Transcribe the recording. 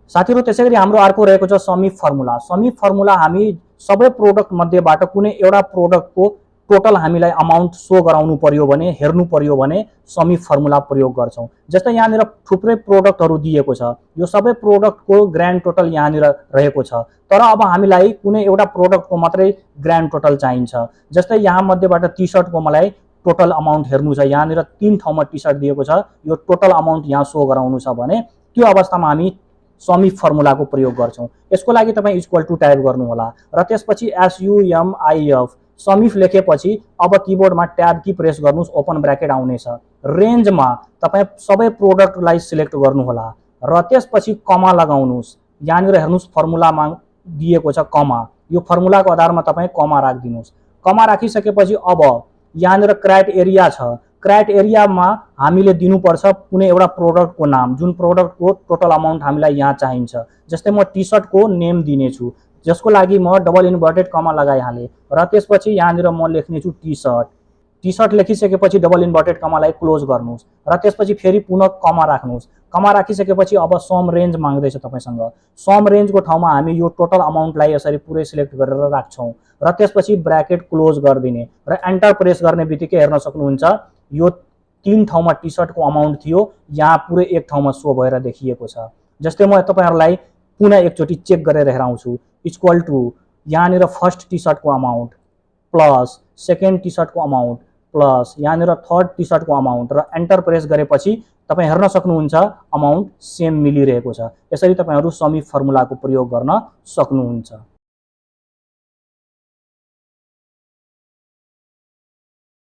साथीहरु त्यसैगरी हाम्रो अर्को रहेको छ समी फर्मुला। समी फर्मुला हामी सबै प्रोडक्ट मध्येबाट कुनै एउटा प्रोडक्टको टोटल हामीलाई अमाउन्ट सो गराउनु पर्यो भने, हेर्नु पर्यो भने समी फर्मुला प्रयोग गर्छौं। जस्तै यहाँनिर थुप्रै प्रोडक्टहरु दिएको छ, यो सबै प्रोडक्टको ग्रान्ड टोटल यहाँनिर रहेको छ, तर अब हामीलाई कुनै एउटा प्रोडक्टको मात्रै ग्रान्ड टोटल चाहिन्छ। जस्तै यहाँ मध्येबाट टी-शर्टको मलाई टोटल अमाउन्ट हेर्नु छ, यहाँनिर 3 ठाउँमा टी-शर्ट दिएको छ, यो टोटल अमाउन्ट यहाँ सो गराउनु छ भने त्यो अवस्थामा हामी समी फर्मुलाको प्रयोग गर्छौं। यसको लागि तपाई इक्वल टु टाइप गर्नु होला र त्यसपछि SUMIF समिफ लेखेपछि अब किबोर्डमा ट्याब की प्रेस गर्नुस्, ओपन ब्र्याकेट आउनेछ। रेन्जमा तपाई सबै प्रोडक्टलाई सिलेक्ट गर्नु होला र त्यसपछि कमा लगाउनुस्। यहाँनिर हेर्नुस् फर्मुलामा दिएको छ कमा, यो फर्मुलाको आधारमा तपाई कमा राख्दिनुस्। कमा राखिसकेपछि अब यहाँनिर क्राइटेरिया छ, क्राइटेरियामा हामीले दिनुपर्छ कुनै एउटा प्रोडक्टको नाम, जुन प्रोडक्टको टोटल अमाउन्ट हामीलाई यहाँ चाहिन्छ। जस्तै म टी-शर्टको नेम दिनेछु, जसको लागि म डबल इन्भर्टेड कमा लगाइहालेँ र त्यसपछि यहाँनिर म लेख्नेछु टी-शर्ट। टी-शर्ट लेखिसकेपछि डबल इन्भर्टेड कमालाई क्लोज गर्नुस् र त्यसपछि फेरि पुनः कमा राख्नुस्। कमा राखिसकेपछि अब सम रेन्ज माग्दैछ तपाईसँग। सम रेन्जको ठाउँमा हामी यो टोटल अमाउन्टलाई यसरी पुरै सिलेक्ट गरेर राख्छौं र त्यसपछि ब्र्याकेट क्लोज गरिदिने र एन्टर प्रेस गर्ने बित्तिकै हेर्न सक्नुहुन्छ यो 3 ठाउँमा टी-शर्टको अमाउन्ट थियो, यहाँ पुरै एक ठाउँमा सो भएर देखिएको छ। जस्तै म तपाईहरुलाई पुनः एकचोटी चेक गरेर हेराउँछु। इक्वल टु यहाँनिर फर्स्ट टी-शर्टको अमाउन्ट प्लस सेकेन्ड टी-शर्टको अमाउन्ट प्लस यहाँनिर थर्ड टी-शर्टको अमाउन्ट र एन्टर प्रेस गरेपछि तपाई हेर्न सक्नुहुन्छ अमाउन्ट सेम मिलिरहेको छ। यसरी तपाईहरु समी फर्मुलाको प्रयोग गर्न सक्नुहुन्छ।